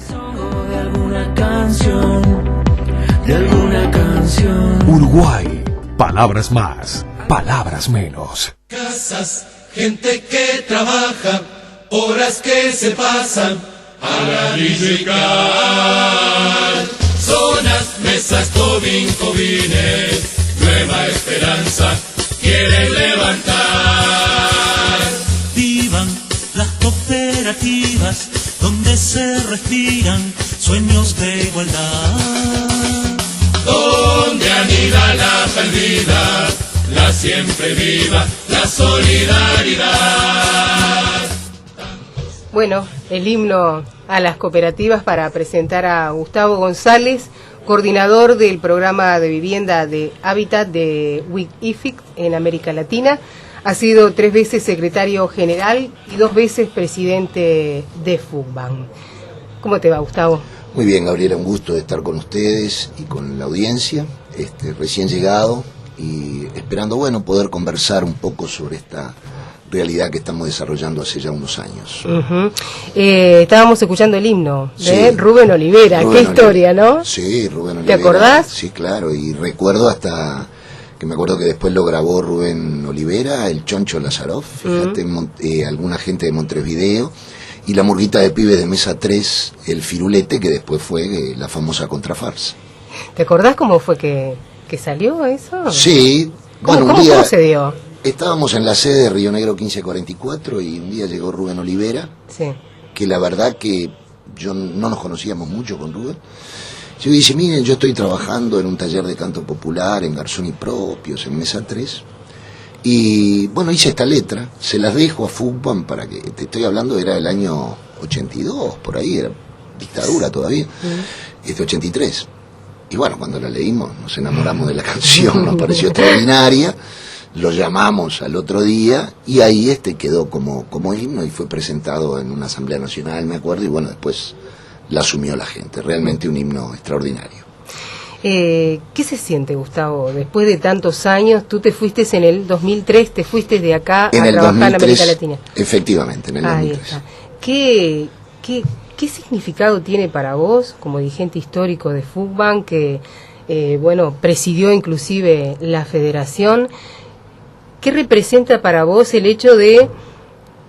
De alguna canción, de alguna canción. Uruguay, palabras más, palabras menos. Casas, gente que trabaja, horas que se pasan a la DJ. Zonas, mesas, cobines, nueva esperanza quieren levantar. Vivan las cooperativas donde se respiran sueños de igualdad. Donde anida la perdida, la siempre viva, la solidaridad. Bueno, el himno a las cooperativas para presentar a Gustavo González, coordinador del programa de vivienda de Hábitat de WIC-IFIC en América Latina. Ha sido 3 veces secretario general y 2 veces presidente de FUCBAN. ¿Cómo te va, Gustavo? Muy bien, Gabriela, un gusto de estar con ustedes y con la audiencia, recién llegado y esperando, poder conversar un poco sobre esta realidad que estamos desarrollando hace ya unos años. Estábamos escuchando el himno de Rubén Olivera. Qué historia, ¿no? Sí, Rubén Olivera. ¿Te acordás? Sí, claro, y recuerdo hasta que me acuerdo que después lo grabó Rubén Olivera, el Choncho Lazaroff, fíjate, alguna gente de Montevideo, y la murguita de pibes de Mesa 3, el Firulete, que después fue la famosa contrafarsa. ¿Te acordás cómo fue que salió eso? Sí. ¿Cómo se dio? Estábamos en la sede de Río Negro 1544 y un día llegó Rubén Olivera, que la verdad que yo no nos conocíamos mucho con Rubén. Yo dije, miren, yo estoy trabajando en un taller de canto popular en Garzón y Propios, en Mesa 3, y hice esta letra, se las dejo a FUCBAN para que, te estoy hablando, era el año 82, por ahí, era dictadura todavía, 83. Y cuando la leímos nos enamoramos de la canción, nos pareció extraordinaria. Lo llamamos al otro día y ahí quedó como himno y fue presentado en una asamblea nacional, me acuerdo, y después la asumió la gente. Realmente un himno extraordinario. ¿Qué se siente, Gustavo? Después de tantos años, tú te fuiste en el 2003, te fuiste de acá a trabajar en América Latina. Efectivamente, en el 2003. Está. ¿Qué significado tiene para vos, como dirigente histórico de FUCBAN, que presidió inclusive la federación? ¿Qué representa para vos el hecho de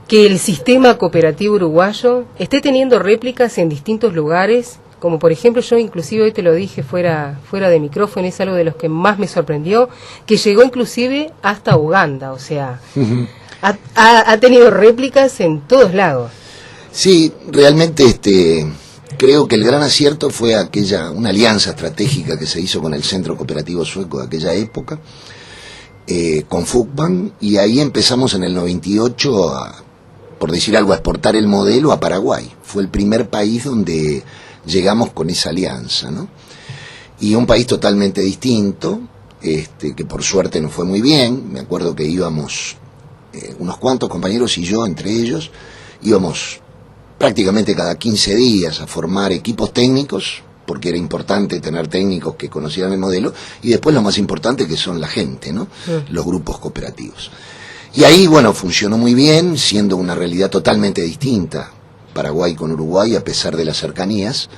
que el sistema cooperativo uruguayo esté teniendo réplicas en distintos lugares? Como por ejemplo, yo inclusive hoy te lo dije fuera de micrófono, es algo de los que más me sorprendió, que llegó inclusive hasta Uganda, o sea, ha tenido réplicas en todos lados. Sí, realmente creo que el gran acierto fue una alianza estratégica que se hizo con el Centro Cooperativo Sueco de aquella época, con FUCBAN, y ahí empezamos en el 98 por decir algo, a exportar el modelo a Paraguay. Fue el primer país donde llegamos con esa alianza, ¿no? Y un país totalmente distinto, que por suerte nos fue muy bien. Me acuerdo que íbamos unos cuantos compañeros y yo entre ellos, íbamos prácticamente cada 15 días a formar equipos técnicos, porque era importante tener técnicos que conocieran el modelo, y después lo más importante que son la gente, ¿no? Los grupos cooperativos. Y ahí, funcionó muy bien, siendo una realidad totalmente distinta, Paraguay con Uruguay, a pesar de las cercanías,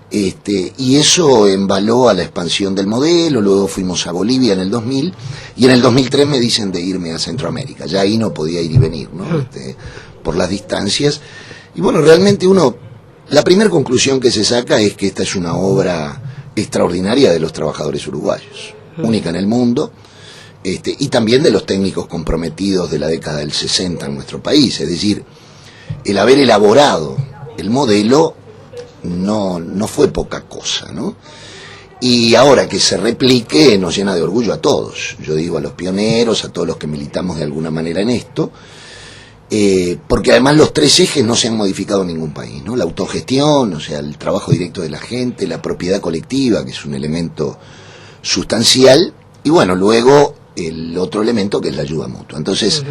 y eso embaló a la expansión del modelo. Luego fuimos a Bolivia en el 2000, y en el 2003 me dicen de irme a Centroamérica. Ya ahí no podía ir y venir, ¿no? Por las distancias. Y realmente la primera conclusión que se saca es que esta es una obra extraordinaria de los trabajadores uruguayos, única en el mundo, y también de los técnicos comprometidos de la década del 60 en nuestro país. Es decir, el haber elaborado el modelo no fue poca cosa, ¿no? Y ahora que se replique nos llena de orgullo a todos. Yo digo a los pioneros, a todos los que militamos de alguna manera en esto, porque además los 3 ejes no se han modificado en ningún país, ¿no? La autogestión, o sea, el trabajo directo de la gente, la propiedad colectiva, que es un elemento sustancial, y luego el otro elemento que es la ayuda mutua. Entonces,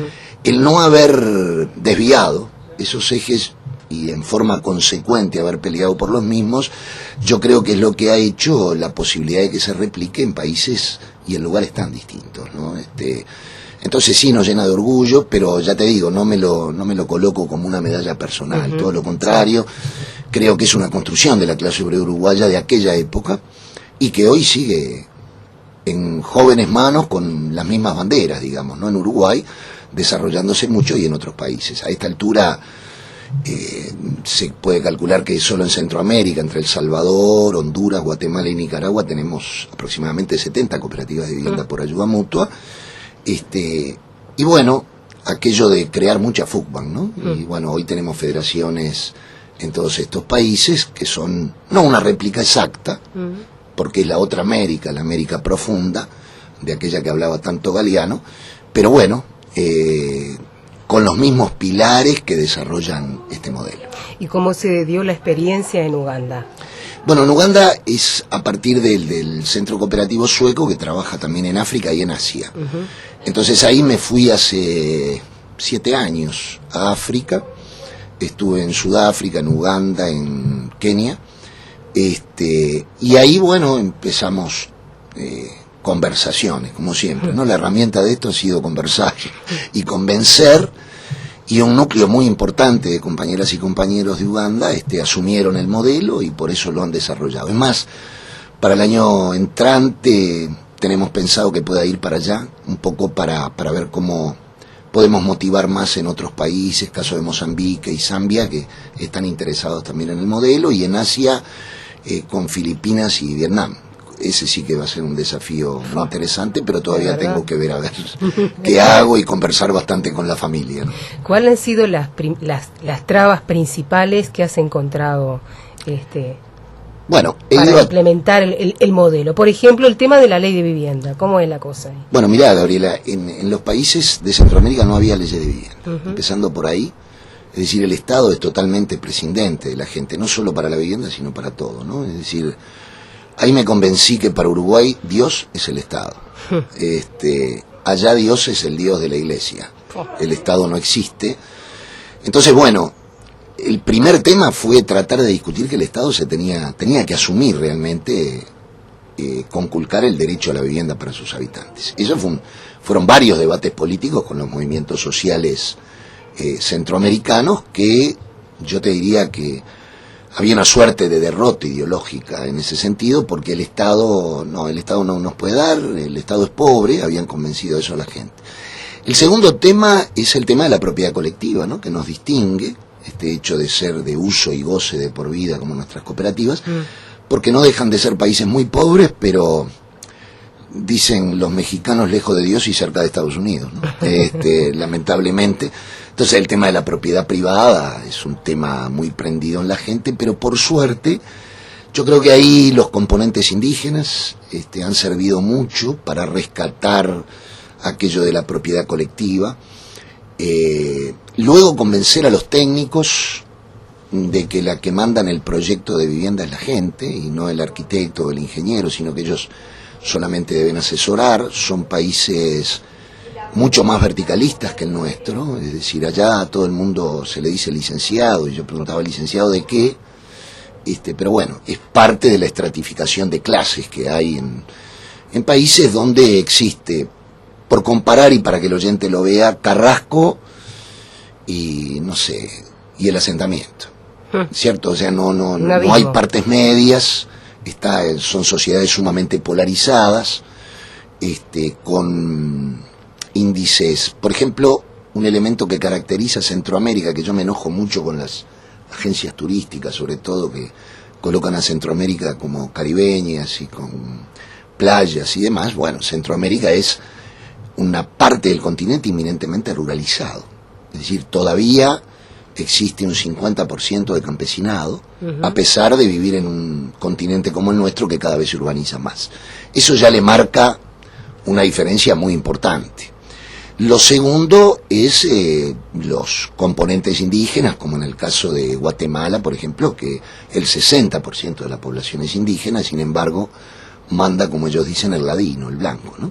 el no haber desviado esos ejes y en forma consecuente haber peleado por los mismos, yo creo que es lo que ha hecho la posibilidad de que se replique en países y en lugares tan distintos, ¿no? Entonces sí nos llena de orgullo, pero ya te digo, no me lo coloco como una medalla personal, todo lo contrario. creo que es una construcción de la clase obrera uruguaya de aquella época y que hoy sigue en jóvenes manos con las mismas banderas, digamos, ¿no? En Uruguay, desarrollándose mucho y en otros países. A esta altura se puede calcular que solo en Centroamérica, entre El Salvador, Honduras, Guatemala y Nicaragua, tenemos aproximadamente 70 cooperativas de vivienda por ayuda mutua. Y bueno, aquello de crear mucha FUCBAN, ¿no? Y bueno, hoy tenemos federaciones en todos estos países que son no una réplica exacta, porque es la otra América, la América profunda, de aquella que hablaba tanto Galeano, pero bueno, con los mismos pilares que desarrollan este modelo. ¿Y cómo se dio la experiencia en Uganda? Bueno, en Uganda es a partir del Centro Cooperativo Sueco, que trabaja también en África y en Asia. Entonces ahí me fui hace 7 años a África, estuve en Sudáfrica, en Uganda, en Kenia, y ahí, bueno, empezamos conversaciones, como siempre, ¿no? La herramienta de esto ha sido conversar y convencer, y un núcleo muy importante de compañeras y compañeros de Uganda asumieron el modelo y por eso lo han desarrollado. Es más, para el año entrante tenemos pensado que pueda ir para allá, un poco para ver cómo podemos motivar más en otros países, caso de Mozambique y Zambia, que están interesados también en el modelo, y en Asia con Filipinas y Vietnam. Ese sí que va a ser un desafío muy interesante, pero todavía tengo que ver a ver qué hago y conversar bastante con la familia, ¿no? ¿Cuáles han sido las trabas principales que has encontrado bueno, para implementar el modelo? Por ejemplo, el tema de la ley de vivienda, ¿cómo es la cosa ahí? Bueno, mirá, Gabriela, en los países de Centroamérica no había leyes de vivienda, empezando por ahí. Es decir, el Estado es totalmente prescindente de la gente, no solo para la vivienda, sino para todo, ¿no? Es decir, ahí me convencí que para Uruguay Dios es el Estado. Allá Dios es el Dios de la Iglesia. El Estado no existe. Entonces, bueno, el primer tema fue tratar de discutir que el Estado tenía que asumir realmente, conculcar el derecho a la vivienda para sus habitantes. Esos fueron varios debates políticos con los movimientos sociales centroamericanos, que yo te diría que había una suerte de derrota ideológica en ese sentido, porque el Estado no nos puede dar, el Estado es pobre, habían convencido eso a la gente. El segundo tema es el tema de la propiedad colectiva, ¿no? Que nos distingue, este hecho de ser de uso y goce de por vida como nuestras cooperativas, porque no dejan de ser países muy pobres, pero dicen los mexicanos lejos de Dios y cerca de Estados Unidos, ¿no? Lamentablemente. Entonces el tema de la propiedad privada es un tema muy prendido en la gente, pero por suerte yo creo que ahí los componentes indígenas han servido mucho para rescatar aquello de la propiedad colectiva. Luego convencer a los técnicos de que la que manda en el proyecto de vivienda es la gente y no el arquitecto o el ingeniero, sino que ellos solamente deben asesorar. Son países mucho más verticalistas que el nuestro, es decir, allá a todo el mundo se le dice licenciado, y yo preguntaba, ¿licenciado de qué? Pero bueno, es parte de la estratificación de clases que hay en países donde existe, por comparar y para que el oyente lo vea, Carrasco y, no sé, y el asentamiento, ¿cierto? O sea, no hay partes medias, son sociedades sumamente polarizadas, con índices, por ejemplo, un elemento que caracteriza a Centroamérica, que yo me enojo mucho con las agencias turísticas, sobre todo, que colocan a Centroamérica como caribeñas y con playas y demás. Bueno, Centroamérica es una parte del continente inminentemente ruralizado, es decir, todavía existe un 50% de campesinado, a pesar de vivir en un continente como el nuestro que cada vez se urbaniza más. Eso ya le marca una diferencia muy importante. Lo segundo es los componentes indígenas, como en el caso de Guatemala, por ejemplo, que el 60% de la población es indígena, sin embargo, manda, como ellos dicen, el ladino, el blanco, ¿no?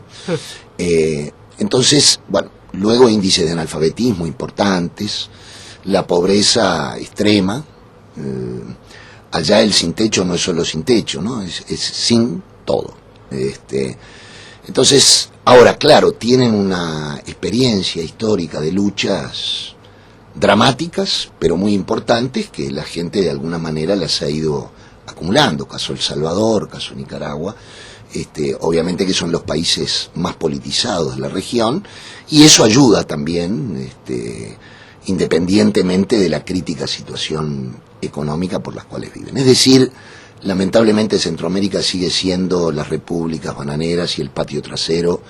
Entonces, bueno, luego índices de analfabetismo importantes, la pobreza extrema, allá el sin techo no es solo sin techo, ¿no? Es sin todo. Entonces, ahora, claro, tienen una experiencia histórica de luchas dramáticas, pero muy importantes, que la gente de alguna manera las ha ido acumulando, caso El Salvador, caso Nicaragua, obviamente que son los países más politizados de la región, y eso ayuda también, independientemente de la crítica situación económica por las cuales viven. Es decir, lamentablemente Centroamérica sigue siendo las repúblicas bananeras y el patio trasero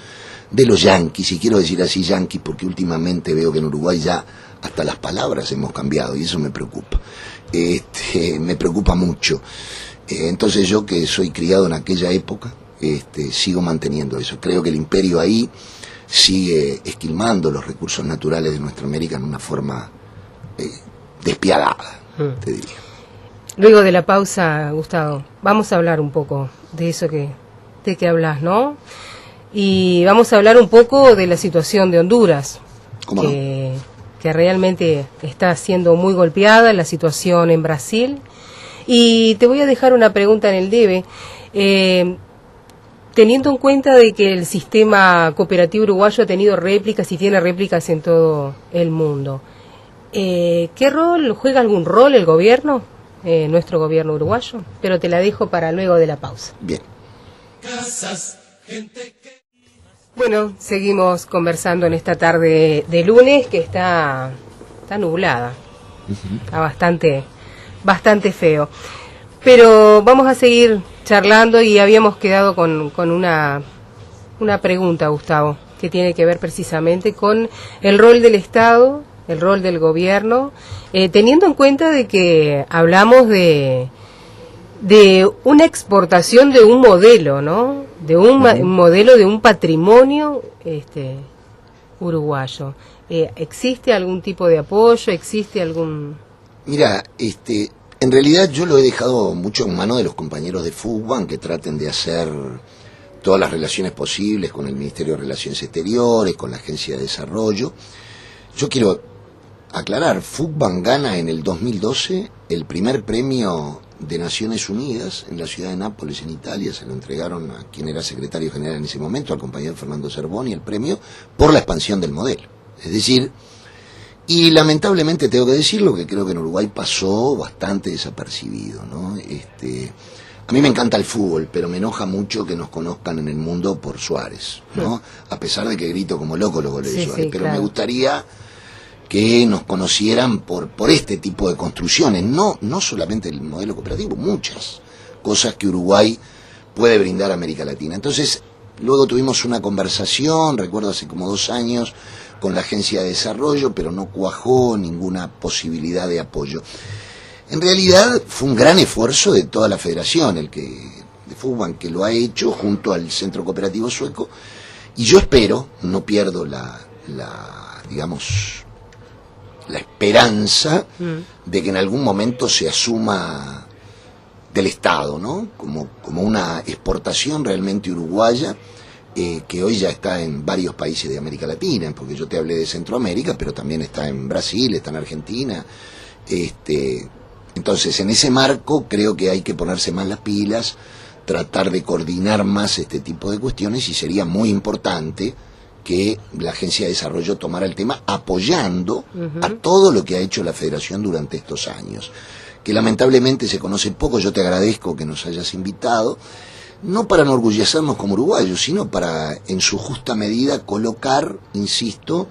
de los yanquis, y quiero decir así yanquis porque últimamente veo que en Uruguay ya hasta las palabras hemos cambiado, y eso me preocupa. Me preocupa mucho. Entonces yo, que soy criado en aquella época, sigo manteniendo eso. Creo que el imperio ahí sigue esquilmando los recursos naturales de nuestra América en una forma despiadada, te diría. Luego de la pausa, Gustavo, vamos a hablar un poco de eso de que hablas, ¿no? Y vamos a hablar un poco de la situación de Honduras, que realmente está siendo muy golpeada, la situación en Brasil. Y te voy a dejar una pregunta en el debe. Teniendo en cuenta de que el sistema cooperativo uruguayo ha tenido réplicas y tiene réplicas en todo el mundo, ¿qué rol, juega algún rol el gobierno, nuestro gobierno uruguayo? Pero te la dejo para luego de la pausa. Bien. Bueno, seguimos conversando en esta tarde de lunes, que está nublada, está bastante feo. Pero vamos a seguir charlando, y habíamos quedado con una pregunta, Gustavo, que tiene que ver precisamente con el rol del Estado, el rol del gobierno, teniendo en cuenta de que hablamos de una exportación de un modelo, ¿no? De un modelo, de un patrimonio uruguayo. ¿Existe algún tipo de apoyo? ¿Existe algún...? Mira, en realidad yo lo he dejado mucho en manos de los compañeros de FUCBAN, que traten de hacer todas las relaciones posibles con el Ministerio de Relaciones Exteriores, con la Agencia de Desarrollo. Yo quiero aclarar, FUCBAN gana en el 2012 el primer premio de Naciones Unidas en la ciudad de Nápoles, en Italia. Se lo entregaron a quien era secretario general en ese momento, al compañero Fernando Cervoni, el premio por la expansión del modelo. Es decir, y lamentablemente tengo que decirlo, que creo que en Uruguay pasó bastante desapercibido, ¿no? A mí me encanta el fútbol, pero me enoja mucho que nos conozcan en el mundo por Suárez, ¿no? A pesar de que grito como loco los goles de Suárez, pero claro, me gustaría que nos conocieran por este tipo de construcciones, no solamente el modelo cooperativo, muchas cosas que Uruguay puede brindar a América Latina. Entonces, luego tuvimos una conversación, recuerdo hace como 2 años, con la Agencia de Desarrollo, pero no cuajó ninguna posibilidad de apoyo. En realidad fue un gran esfuerzo de toda la federación, de FUCBAN, que lo ha hecho junto al Centro Cooperativo Sueco, y yo espero, no pierdo la esperanza de que en algún momento se asuma del Estado, ¿no? Como una exportación realmente uruguaya, que hoy ya está en varios países de América Latina, porque yo te hablé de Centroamérica, pero también está en Brasil, está en Argentina. Entonces, en ese marco creo que hay que ponerse más las pilas, tratar de coordinar más este tipo de cuestiones, y sería muy importante que la Agencia de Desarrollo tomara el tema apoyando a todo lo que ha hecho la Federación durante estos años, que lamentablemente se conoce poco. Yo te agradezco que nos hayas invitado, no para enorgullecernos como uruguayos, sino para, en su justa medida, colocar, insisto,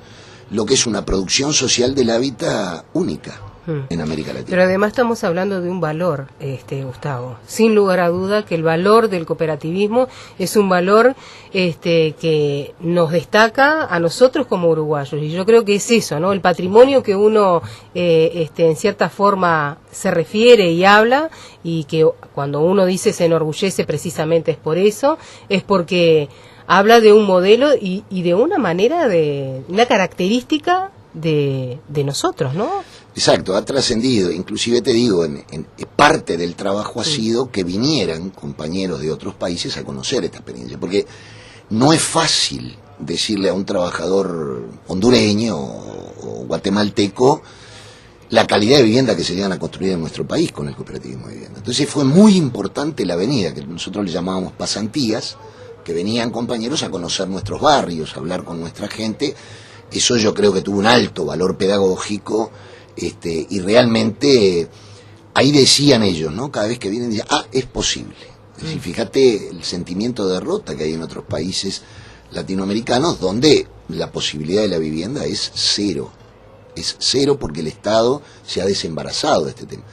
lo que es una producción social del hábitat única en América Latina. Pero además estamos hablando de un valor, Gustavo. Sin lugar a duda que el valor del cooperativismo es un valor que nos destaca a nosotros como uruguayos. Y yo creo que es eso, ¿no? El patrimonio que uno en cierta forma se refiere y habla, y que cuando uno dice se enorgullece precisamente es por eso, es porque habla de un modelo y de una manera, de una característica de nosotros, ¿no? Exacto, ha trascendido. Inclusive te digo, en parte del trabajo ha sido que vinieran compañeros de otros países a conocer esta experiencia, porque no es fácil decirle a un trabajador hondureño o guatemalteco la calidad de vivienda que se llegan a construir en nuestro país con el cooperativismo de vivienda. Entonces fue muy importante la venida, que nosotros le llamábamos pasantías, que venían compañeros a conocer nuestros barrios, a hablar con nuestra gente, Eso yo creo que tuvo un alto valor pedagógico, y realmente ahí decían ellos, ¿no? Cada vez que vienen decían, es posible. Es decir, fíjate el sentimiento de derrota que hay en otros países latinoamericanos donde la posibilidad de la vivienda es cero. Es cero porque el Estado se ha desembarazado de este tema.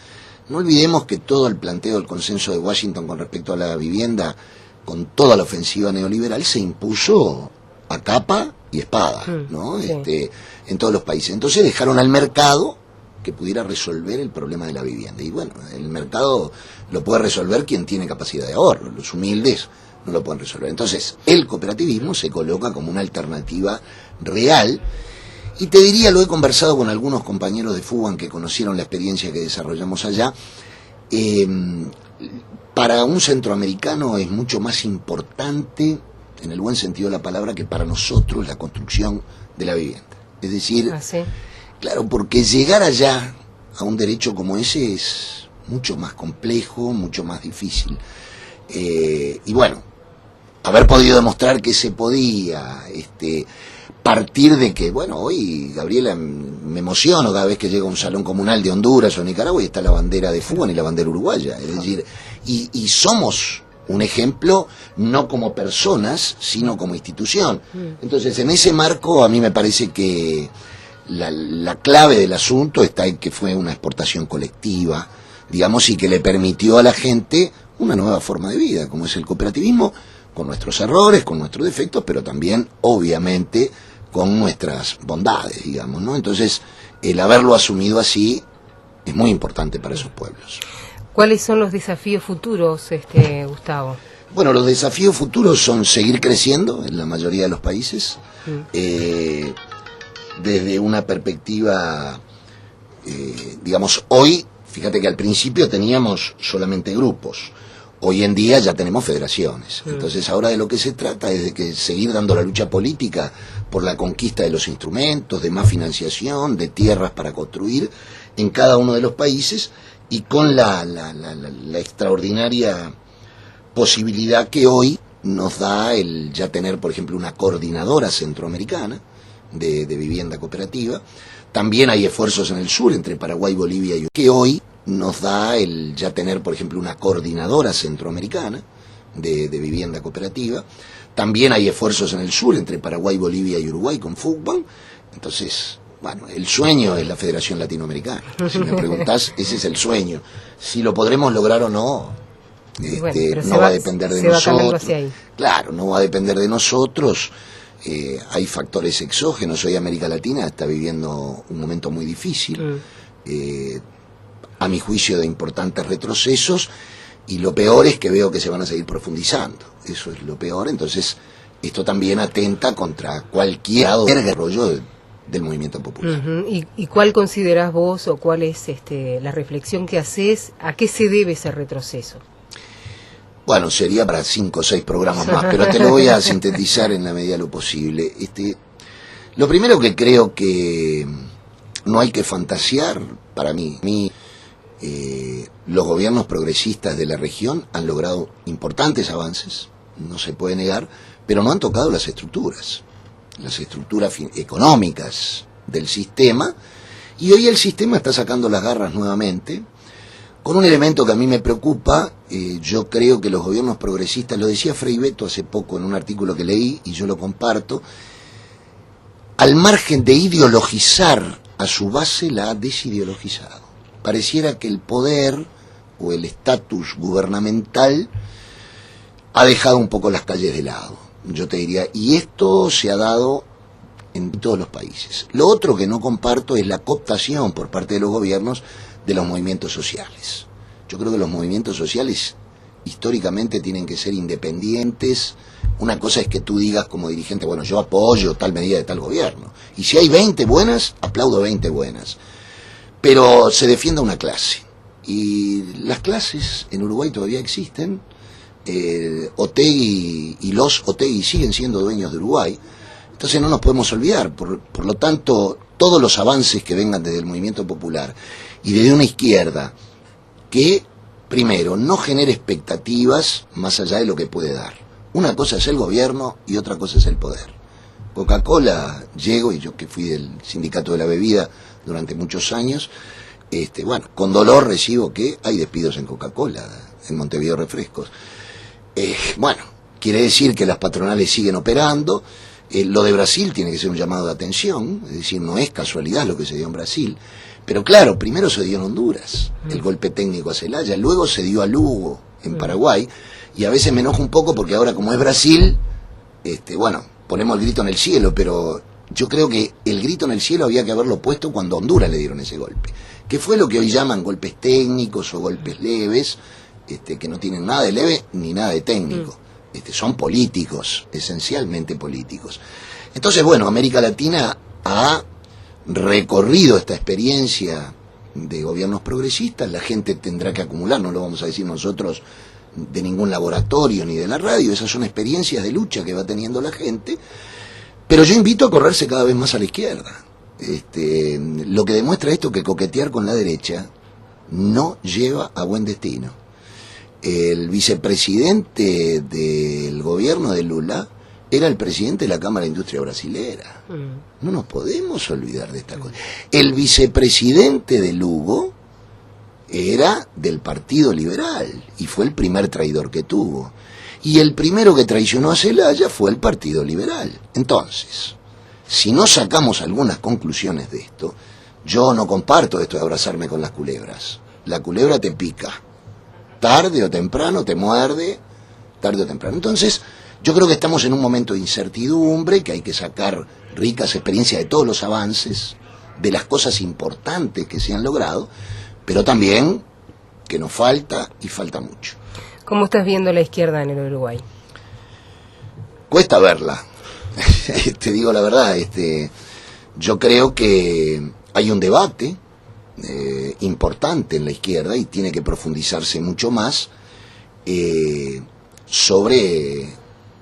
No olvidemos que todo el planteo del consenso de Washington con respecto a la vivienda, con toda la ofensiva neoliberal, se impuso a capa y espada, ¿no? Sí. En todos los países. Entonces dejaron al mercado que pudiera resolver el problema de la vivienda. Y bueno, el mercado lo puede resolver quien tiene capacidad de ahorro. Los humildes no lo pueden resolver. Entonces, el cooperativismo se coloca como una alternativa real. Y te diría, lo he conversado con algunos compañeros de FUBAN que conocieron la experiencia que desarrollamos allá, para un centroamericano es mucho más importante, en el buen sentido de la palabra, que para nosotros la construcción de la vivienda. Es decir, claro, porque llegar allá a un derecho como ese es mucho más complejo, mucho más difícil. Y bueno, haber podido demostrar que se podía, partir de que, bueno, hoy, Gabriela, me emociono cada vez que llego a un salón comunal de Honduras o Nicaragua y está la bandera de FUBAN y la bandera uruguaya. Es decir, y somos un ejemplo no como personas, sino como institución. Entonces, en ese marco, a mí me parece que la clave del asunto está en que fue una exportación colectiva, digamos, y que le permitió a la gente una nueva forma de vida, como es el cooperativismo, con nuestros errores, con nuestros defectos, pero también, obviamente, con nuestras bondades, digamos, ¿no? Entonces, el haberlo asumido así es muy importante para esos pueblos. ¿Cuáles son los desafíos futuros, Gustavo? Bueno, los desafíos futuros son seguir creciendo en la mayoría de los países, desde una perspectiva, digamos, hoy, fíjate que al principio teníamos solamente grupos, hoy en día ya tenemos federaciones. Entonces ahora de lo que se trata es de que seguir dando la lucha política por la conquista de los instrumentos, de más financiación, de tierras para construir en cada uno de los países, y con la extraordinaria posibilidad que hoy nos da el ya tener, por ejemplo, una coordinadora centroamericana de vivienda cooperativa. También hay esfuerzos en el sur, entre Paraguay, Bolivia y que hoy nos da el ya tener, por ejemplo, una coordinadora centroamericana de vivienda cooperativa. También hay esfuerzos en el sur, entre Paraguay, Bolivia y Uruguay, con FUBAN. Entonces, bueno, el sueño es la Federación Latinoamericana. Si me preguntás, ese es el sueño. Si lo podremos lograr o no, no va a depender de nosotros. Claro, no va a depender de nosotros. Hay factores exógenos. Hoy América Latina está viviendo un momento muy difícil, a mi juicio de importantes retrocesos, y lo peor es que veo que se van a seguir profundizando. Eso es lo peor. Entonces, esto también atenta contra cualquier desarrollo del movimiento popular. ¿Y cuál considerás vos, o cuál es la reflexión que haces, a qué se debe ese retroceso? Bueno, sería para 5 o 6 programas más, pero te lo voy a sintetizar en la medida de lo posible. Lo primero que creo que no hay que fantasear, para mí, los gobiernos progresistas de la región han logrado importantes avances, no se puede negar, pero no han tocado las estructuras económicas del sistema, y hoy el sistema está sacando las garras nuevamente, con un elemento que a mí me preocupa. Yo creo que los gobiernos progresistas, lo decía Frei Beto hace poco en un artículo que leí, y yo lo comparto, al margen de ideologizar a su base, la ha desideologizado. Pareciera que el poder o el estatus gubernamental ha dejado un poco las calles de lado, yo te diría, y esto se ha dado en todos los países. Lo otro que no comparto es la cooptación por parte de los gobiernos de los movimientos sociales. Yo creo que los movimientos sociales históricamente tienen que ser independientes. Una cosa es que tú digas como dirigente, bueno, yo apoyo tal medida de tal gobierno, y si hay 20 buenas, aplaudo 20 buenas, pero se defienda una clase, y las clases en Uruguay todavía existen. Otegi y los Otegi siguen siendo dueños de Uruguay, entonces no nos podemos olvidar. Por lo tanto, todos los avances que vengan desde el movimiento popular y desde una izquierda que, primero, no genere expectativas más allá de lo que puede dar. Una cosa es el gobierno y otra cosa es el poder. Coca-Cola, llego, y yo que fui del sindicato de la bebida durante muchos años, bueno, con dolor recibo que hay despidos en Coca-Cola, en Montevideo Refrescos. Bueno, quiere decir que las patronales siguen operando. Lo de Brasil tiene que ser un llamado de atención, es decir, no es casualidad lo que se dio en Brasil. Pero claro, primero se dio en Honduras, el golpe técnico a Celaya, luego se dio a Lugo, en Paraguay, y a veces me enojo un poco porque ahora como es Brasil, bueno, ponemos el grito en el cielo, pero yo creo que el grito en el cielo había que haberlo puesto cuando a Honduras le dieron ese golpe, que fue lo que hoy llaman golpes técnicos o golpes leves, que no tienen nada de leve ni nada de técnico, son políticos, esencialmente políticos. Entonces, bueno, América Latina ha recorrido esta experiencia de gobiernos progresistas, la gente tendrá que acumular, no lo vamos a decir nosotros de ningún laboratorio ni de la radio, esas son experiencias de lucha que va teniendo la gente, pero yo invito a correrse cada vez más a la izquierda. Lo que demuestra esto que coquetear con la derecha no lleva a buen destino. El vicepresidente del gobierno de Lula era el presidente de la Cámara de Industria Brasilera. No nos podemos olvidar de esta cosa. El vicepresidente de Lugo era del Partido Liberal y fue el primer traidor que tuvo. Y el primero que traicionó a Celaya fue el Partido Liberal. Entonces, si no sacamos algunas conclusiones de esto, yo no comparto esto de abrazarme con las culebras. La culebra te pica. Tarde o temprano te muerde, tarde o temprano. Entonces, yo creo que estamos en un momento de incertidumbre, que hay que sacar ricas experiencias de todos los avances, de las cosas importantes que se han logrado, pero también que nos falta y falta mucho. ¿Cómo estás viendo la izquierda en el Uruguay? Cuesta verla, te digo la verdad, yo creo que hay un debate importante en la izquierda y tiene que profundizarse mucho más sobre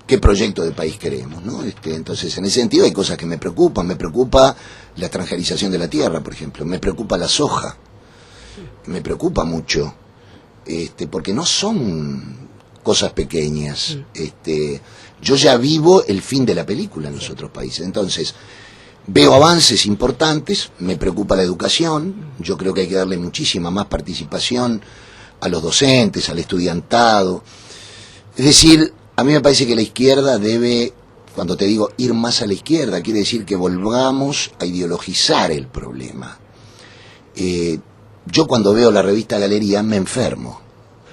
qué proyecto de país queremos, ¿no? Entonces, en ese sentido hay cosas que me preocupa la extranjerización de la tierra, por ejemplo, me preocupa la soja, me preocupa mucho, porque no son cosas pequeñas, yo ya vivo el fin de la película en los otros países, entonces veo avances importantes, me preocupa la educación, yo creo que hay que darle muchísima más participación a los docentes, al estudiantado, es decir, a mí me parece que la izquierda debe, cuando te digo ir más a la izquierda, quiere decir que volvamos a ideologizar el problema. Yo cuando veo la revista Galería me enfermo.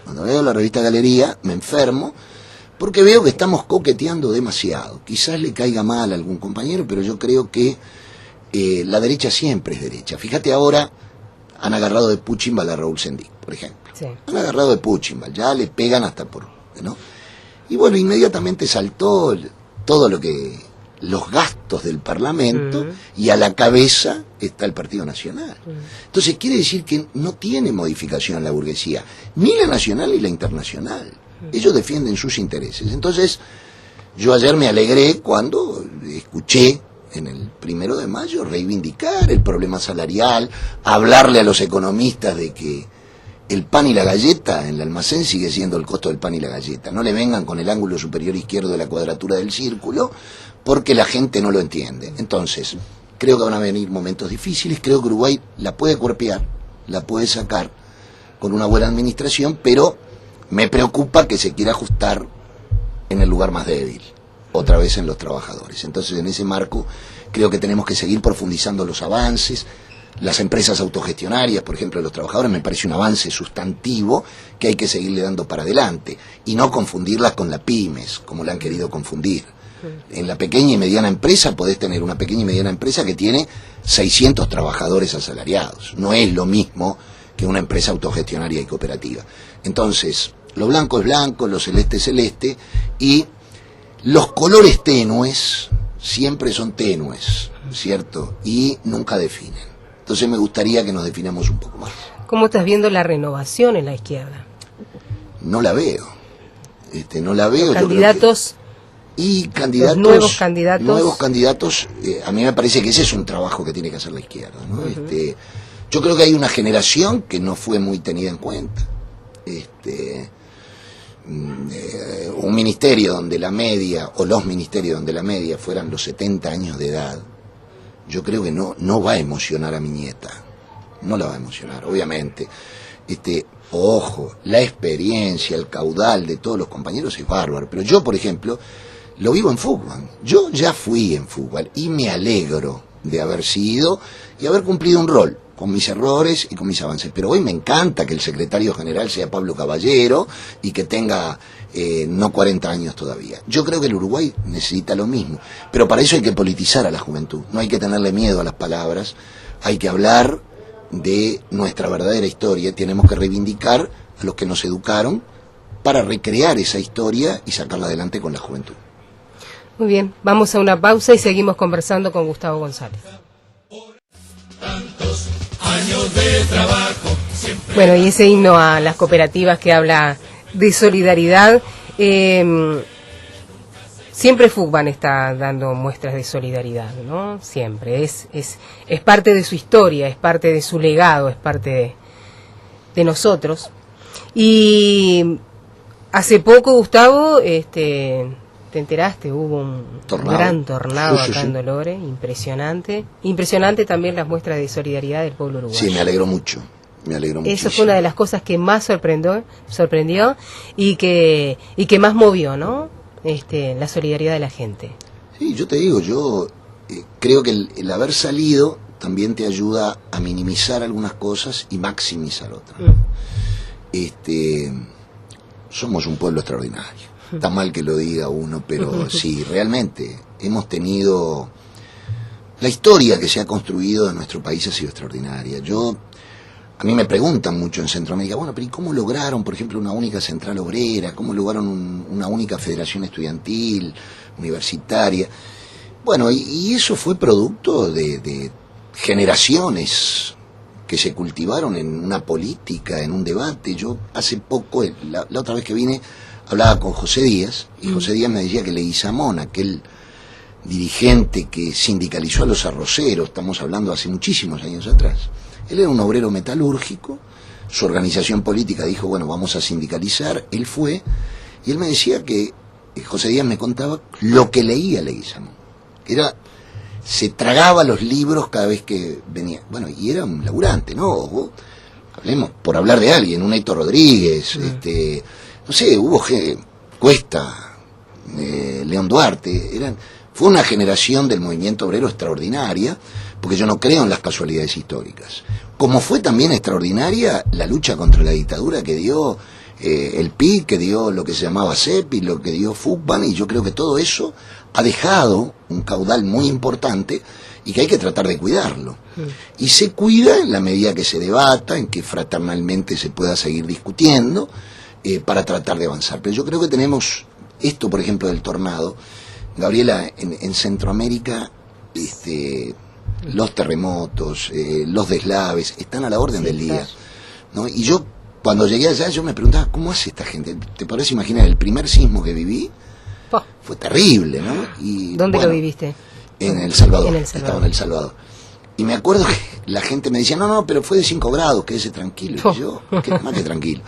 Cuando veo la revista Galería me enfermo porque veo que estamos coqueteando demasiado. Quizás le caiga mal a algún compañero, pero yo creo que la derecha siempre es derecha. Fíjate ahora, han agarrado de Puchimbal a Raúl Sendic, por ejemplo. Sí. Han agarrado de Puchimbal, ya le pegan hasta por... ¿no? Y bueno, inmediatamente saltó todo lo que... los gastos del Parlamento y a la cabeza está el Partido Nacional. Entonces quiere decir que no tiene modificación la burguesía, ni la nacional ni la internacional. Ellos defienden sus intereses. Entonces yo ayer me alegré cuando escuché en el 1 de mayo reivindicar el problema salarial, hablarle a los economistas de que el pan y la galleta en el almacén sigue siendo el costo del pan y la galleta. No le vengan con el ángulo superior izquierdo de la cuadratura del círculo, porque la gente no lo entiende. Entonces, creo que van a venir momentos difíciles, creo que Uruguay la puede cuerpear, la puede sacar con una buena administración, pero me preocupa que se quiera ajustar en el lugar más débil, otra vez en los trabajadores. Entonces, en ese marco, creo que tenemos que seguir profundizando los avances. Las empresas autogestionarias, por ejemplo, de los trabajadores, me parece un avance sustantivo que hay que seguirle dando para adelante y no confundirlas con la pymes, como la han querido confundir. En la pequeña y mediana empresa podés tener una pequeña y mediana empresa que tiene 600 trabajadores asalariados. No es lo mismo que una empresa autogestionaria y cooperativa. Entonces, lo blanco es blanco, lo celeste es celeste, y los colores tenues siempre son tenues, ¿cierto? Y nunca definen. Entonces me gustaría que nos definamos un poco más. ¿Cómo estás viendo la renovación en la izquierda? No la veo. No la veo. ¿Los candidatos? Y candidatos, nuevos candidatos, a mí me parece que ese es un trabajo que tiene que hacer la izquierda, ¿no? Yo creo que hay una generación que no fue muy tenida en cuenta. Un ministerio ministerio donde la media, o los ministerios donde la media fueran los 70 años de edad, yo creo que no va a emocionar a mi nieta. No la va a emocionar, obviamente. Ojo, la experiencia, el caudal de todos los compañeros es bárbaro. Pero yo, por ejemplo, lo vivo en fútbol. Yo ya fui en fútbol y me alegro de haber sido y haber cumplido un rol, con mis errores y con mis avances. Pero hoy me encanta que el secretario general sea Pablo Caballero y que tenga no 40 años todavía. Yo creo que el Uruguay necesita lo mismo, pero para eso hay que politizar a la juventud. No hay que tenerle miedo a las palabras, hay que hablar de nuestra verdadera historia. Tenemos que reivindicar a los que nos educaron para recrear esa historia y sacarla adelante con la juventud. Muy bien, vamos a una pausa y seguimos conversando con Gustavo González. Tantos años de trabajo. Bueno, y ese himno a las cooperativas que habla de solidaridad, siempre Fugban está dando muestras de solidaridad, ¿no? Siempre, es parte de su historia, es parte de su legado, es parte de nosotros. Y hace poco, Gustavo, te enteraste, hubo un gran tornado acá en Dolores, impresionante también las muestras de solidaridad del pueblo uruguayo. Sí, me alegró mucho. Eso fue una de las cosas que más sorprendió y que más movió, ¿no? La solidaridad de la gente. Sí, yo te digo, yo creo que el haber salido también te ayuda a minimizar algunas cosas y maximizar otras. Somos un pueblo extraordinario. Está mal que lo diga uno, pero sí, realmente hemos tenido... La historia que se ha construido en nuestro país ha sido extraordinaria. A mí me preguntan mucho en Centroamérica, bueno, pero ¿y cómo lograron, por ejemplo, una única central obrera? ¿Cómo lograron una única federación estudiantil, universitaria? Bueno, y eso fue producto de generaciones que se cultivaron en una política, en un debate. Yo hace poco, la otra vez que vine, hablaba con José Díaz, y José Díaz me decía que Leguizamón, aquel dirigente que sindicalizó a los arroceros, estamos hablando hace muchísimos años atrás, él era un obrero metalúrgico, su organización política dijo, bueno, vamos a sindicalizar, él fue, y él me decía que, José Díaz me contaba lo que leía Leguizamón, se tragaba los libros cada vez que venía, bueno, y era un laburante, ¿no? Hablemos, por hablar de alguien, un Héctor Rodríguez, no sé, hubo Cuesta, León Duarte, fue una generación del movimiento obrero extraordinaria, porque yo no creo en las casualidades históricas. Como fue también extraordinaria la lucha contra la dictadura que dio el PI, que dio lo que se llamaba CEPI, lo que dio Fugban, y yo creo que todo eso ha dejado un caudal muy importante y que hay que tratar de cuidarlo. Y se cuida en la medida que se debata, en que fraternalmente se pueda seguir discutiendo, para tratar de avanzar. Pero yo creo que tenemos esto, por ejemplo, del tornado. Gabriela, en Centroamérica, los terremotos, los deslaves, están a la orden del día, ¿no? Y yo, cuando llegué allá, yo me preguntaba, ¿cómo hace esta gente? ¿Te podés imaginar? El primer sismo que viví fue terrible, ¿no? Y, ¿Dónde lo viviste? En El Salvador. Estaba en El Salvador. Y me acuerdo que la gente me decía, no, pero fue de 5 grados, quédese tranquilo. Y yo, más que tranquilo.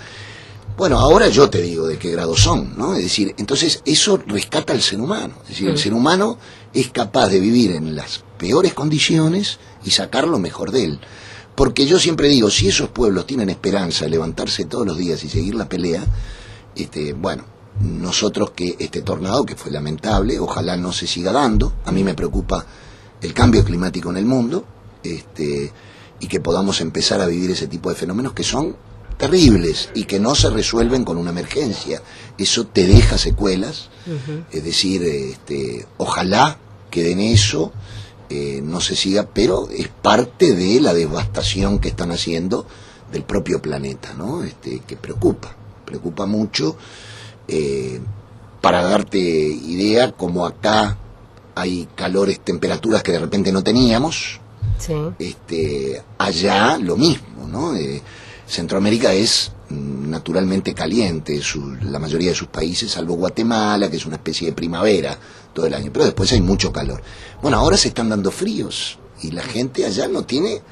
Bueno, ahora yo te digo de qué grados son, ¿no? Es decir, entonces eso rescata al ser humano. Es decir, el ser humano es capaz de vivir en las peores condiciones y sacar lo mejor de él. Porque yo siempre digo, si esos pueblos tienen esperanza de levantarse todos los días y seguir la pelea, bueno, nosotros que este tornado, que fue lamentable, ojalá no se siga dando. A mí me preocupa el cambio climático en el mundo, y que podamos empezar a vivir ese tipo de fenómenos que son terribles y que no se resuelven con una emergencia. Eso te deja secuelas, es decir, ojalá que en eso no se siga, pero es parte de la devastación que están haciendo del propio planeta, ¿no? Que preocupa mucho. Para darte idea, como acá hay calores, temperaturas que de repente no teníamos, allá lo mismo, ¿no? Centroamérica es naturalmente caliente, la mayoría de sus países, salvo Guatemala, que es una especie de primavera todo el año, pero después hay mucho calor. Bueno, ahora se están dando fríos y la gente allá no tiene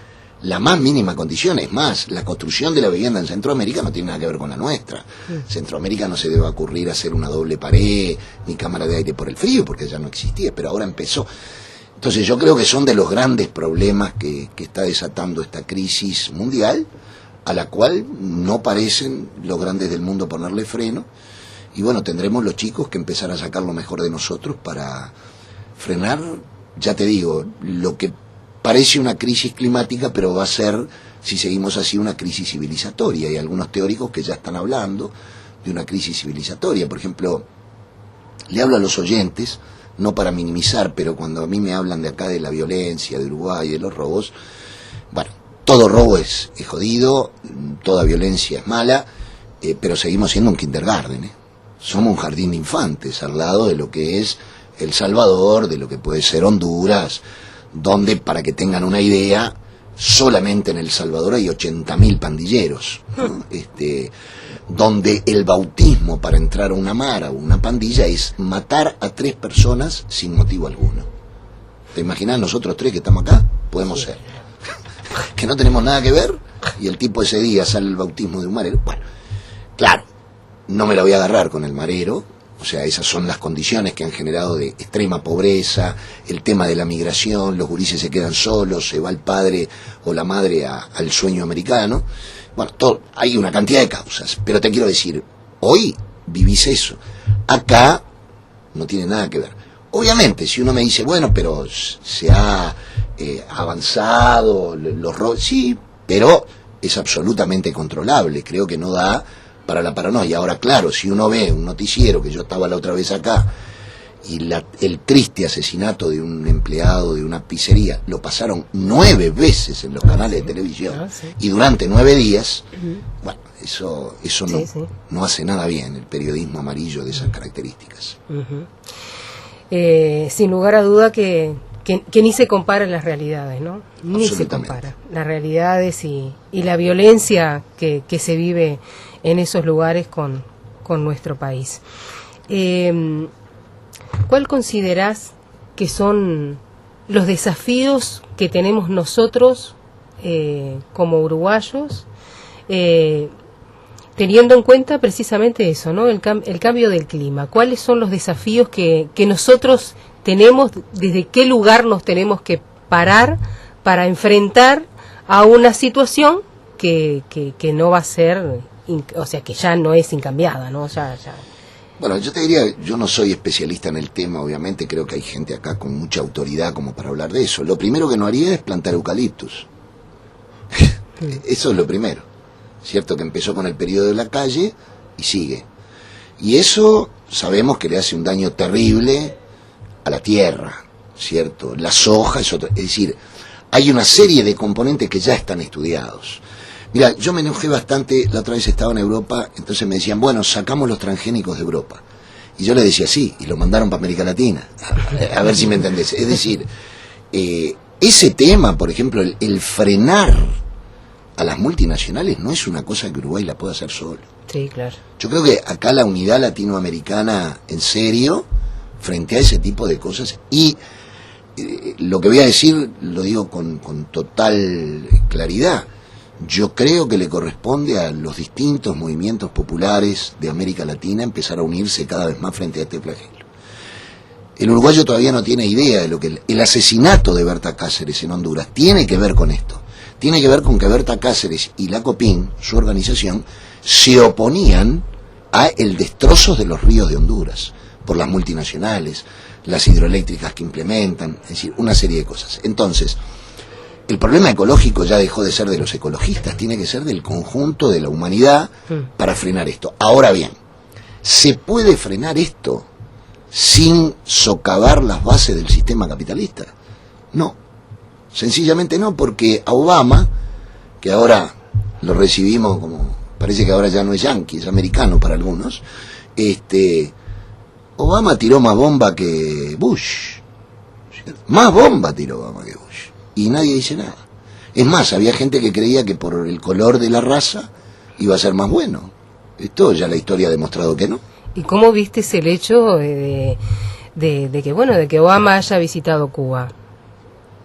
la más mínima condición. Es más, la construcción de la vivienda en Centroamérica no tiene nada que ver con la nuestra. Centroamérica no se debe ocurrir hacer una doble pared, ni cámara de aire por el frío, porque ya no existía, pero ahora empezó. Entonces yo creo que son de los grandes problemas que está desatando esta crisis mundial, a la cual no parecen los grandes del mundo ponerle freno. Y bueno, tendremos los chicos que empezar a sacar lo mejor de nosotros para frenar, ya te digo, lo que parece una crisis climática, pero va a ser, si seguimos así, una crisis civilizatoria. Hay algunos teóricos que ya están hablando de una crisis civilizatoria. Por ejemplo, le hablo a los oyentes, no para minimizar, pero cuando a mí me hablan de acá de la violencia, de Uruguay, de los robos, bueno, todo robo es jodido, toda violencia es mala, pero seguimos siendo un kindergarten, Somos un jardín de infantes al lado de lo que es El Salvador, de lo que puede ser Honduras, donde, para que tengan una idea, solamente en El Salvador hay 80.000 pandilleros, ¿no? Donde el bautismo para entrar a una mara o una pandilla es matar a 3 personas sin motivo alguno. ¿Te imaginas nosotros 3 que estamos acá? Podemos ser. Que no tenemos nada que ver, y el tipo ese día sale el bautismo de un marero. Bueno, claro, no me la voy a agarrar con el marero. O sea, esas son las condiciones que han generado de extrema pobreza, el tema de la migración, los gurises se quedan solos, se va el padre o la madre al sueño americano. Bueno, hay una cantidad de causas, pero te quiero decir, hoy vivís eso. Acá no tiene nada que ver. Obviamente, si uno me dice, bueno, pero se ha avanzado, los robos, sí, pero es absolutamente controlable. Creo que no da para la paranoia. Ahora, claro, si uno ve un noticiero, que yo estaba la otra vez acá, y el triste asesinato de un empleado de una pizzería, lo pasaron 9 veces en los canales de televisión, y durante 9 días, bueno, eso no hace nada bien, el periodismo amarillo de esas características. Sin lugar a duda que ni se comparan las realidades, ¿no? Ni se compara las realidades y la violencia que se vive en esos lugares con nuestro país. ¿Cuál considerás que son los desafíos que tenemos nosotros como uruguayos, teniendo en cuenta precisamente eso, ¿no? El cambio del clima? ¿Cuáles son los desafíos que nosotros tenemos, desde qué lugar nos tenemos que parar para enfrentar a una situación que no va a ser, o sea, que ya no es incambiada, ¿no? Ya. Bueno, yo te diría, yo no soy especialista en el tema, obviamente, creo que hay gente acá con mucha autoridad como para hablar de eso. Lo primero que no haría es plantar eucaliptus. Eso es lo primero. Cierto que empezó con el periodo de la calle y sigue. Y eso sabemos que le hace un daño terrible a la tierra, ¿cierto? La soja es otra. Es decir, hay una serie de componentes que ya están estudiados. Mira, yo me enojé bastante, la otra vez estaba en Europa, entonces me decían, bueno, sacamos los transgénicos de Europa. Y yo le decía, sí, y lo mandaron para América Latina. A ver si me entendés. Es decir, ese tema, por ejemplo, el frenar a las multinacionales no es una cosa que Uruguay la pueda hacer solo. Sí, claro. Yo creo que acá la unidad latinoamericana, en serio, frente a ese tipo de cosas, y lo que voy a decir lo digo con total claridad. Yo creo que le corresponde a los distintos movimientos populares de América Latina empezar a unirse cada vez más frente a este flagelo. El uruguayo todavía no tiene idea de lo que el asesinato de Berta Cáceres en Honduras tiene que ver con esto. Tiene que ver con que Berta Cáceres y la COPIN, su organización, se oponían a el destrozo de los ríos de Honduras por las multinacionales, las hidroeléctricas que implementan, es decir, una serie de cosas. Entonces, el problema ecológico ya dejó de ser de los ecologistas, tiene que ser del conjunto de la humanidad para frenar esto. Ahora bien, ¿se puede frenar esto sin socavar las bases del sistema capitalista? No, sencillamente no, porque a Obama, que ahora lo recibimos como, parece que ahora ya no es yanqui, es americano para algunos, Obama tiró más bomba que Bush, ¿cierto? Más bomba tiró Obama que Bush. Y nadie dice nada. Es más, había gente que creía que por el color de la raza iba a ser más bueno. Esto ya la historia ha demostrado que no. ¿Y cómo viste el hecho de que Obama haya visitado Cuba?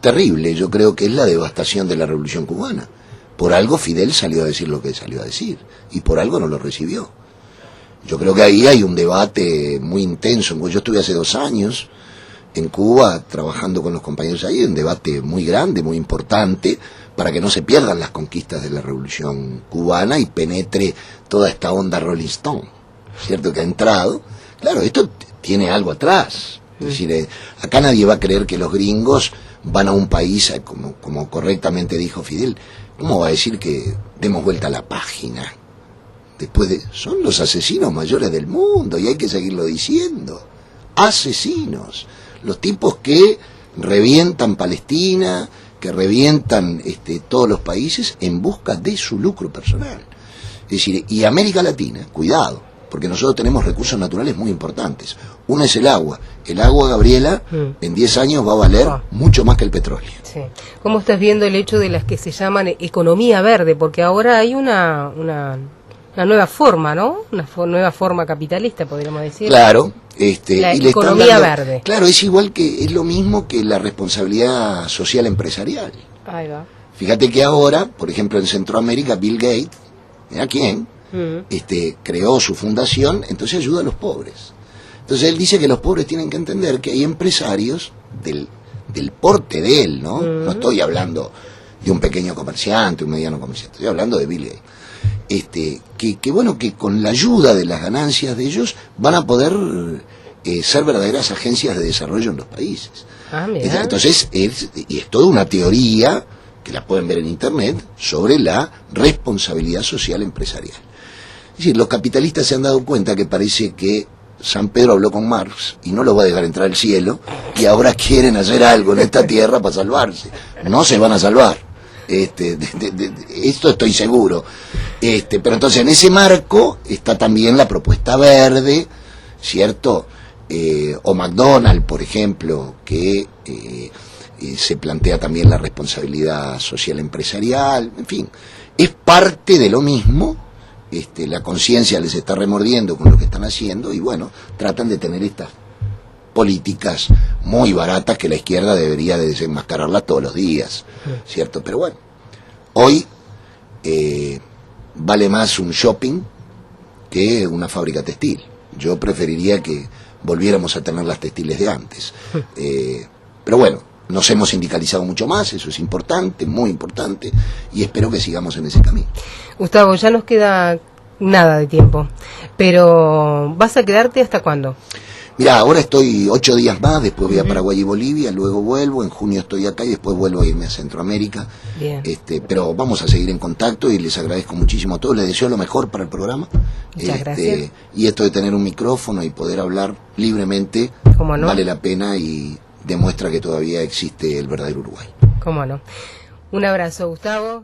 terrible, yo creo que es la devastación de la Revolución Cubana. Por algo Fidel salió a decir lo que salió a decir, y por algo no lo recibió. Yo creo que ahí hay un debate muy intenso. Yo estuve hace 2 años en Cuba trabajando con los compañeros ahí, un debate muy grande, muy importante, para que no se pierdan las conquistas de la Revolución Cubana y penetre toda esta onda Rolling Stone, ¿cierto? Que ha entrado. Claro, esto tiene algo atrás. Es decir, acá nadie va a creer que los gringos van a un país, como correctamente dijo Fidel. ¿Cómo va a decir que demos vuelta a la página? Son los asesinos mayores del mundo y hay que seguirlo diciendo. Asesinos. Los tipos que revientan Palestina, que revientan todos los países en busca de su lucro personal. Es decir, y América Latina, cuidado, porque nosotros tenemos recursos naturales muy importantes. Uno es el agua. El agua, Gabriela, en 10 años va a valer mucho más que el petróleo. Sí. ¿Cómo estás viendo el hecho de las que se llaman economía verde? Porque ahora hay una nueva forma, ¿no? Una nueva forma capitalista, podríamos decir. Claro. La y le economía están verde. Claro, es igual que, es lo mismo que la responsabilidad social empresarial. Ahí va. Fíjate que ahora, por ejemplo, en Centroamérica, Bill Gates, ¿mira quién? Creó su fundación, entonces ayuda a los pobres. Entonces él dice que los pobres tienen que entender que hay empresarios del porte de él, ¿no? No estoy hablando de un pequeño comerciante, un mediano comerciante, estoy hablando de Bill Gates. Que bueno, que con la ayuda de las ganancias de ellos van a poder ser verdaderas agencias de desarrollo en los países. Entonces es toda una teoría que la pueden ver en internet sobre la responsabilidad social empresarial. Es decir, los capitalistas se han dado cuenta que parece que San Pedro habló con Marx y no lo va a dejar entrar al cielo y ahora quieren hacer algo en esta tierra para salvarse. No se van a salvar. Esto estoy seguro. Pero entonces en ese marco está también la propuesta verde, ¿cierto? O McDonald's, por ejemplo, que se plantea también la responsabilidad social empresarial, en fin, es parte de lo mismo. La conciencia les está remordiendo con lo que están haciendo y bueno, tratan de tener estas políticas muy baratas que la izquierda debería de desenmascararlas todos los días, ¿cierto? Pero bueno, hoy vale más un shopping que una fábrica textil. Yo preferiría que volviéramos a tener las textiles de antes. Pero bueno, nos hemos sindicalizado mucho más, eso es importante, muy importante, y espero que sigamos en ese camino. Gustavo, ya nos queda nada de tiempo, pero ¿vas a quedarte hasta cuándo? Mirá, ahora estoy 8 días más, después voy a Paraguay y Bolivia, luego vuelvo, en junio estoy acá y después vuelvo a irme a Centroamérica. Bien. Pero vamos a seguir en contacto y les agradezco muchísimo a todos, les deseo lo mejor para el programa. Muchas gracias. Y esto de tener un micrófono y poder hablar libremente, ¿Cómo no? Vale la pena y demuestra que todavía existe el verdadero Uruguay. ¿Cómo no? Un abrazo, Gustavo.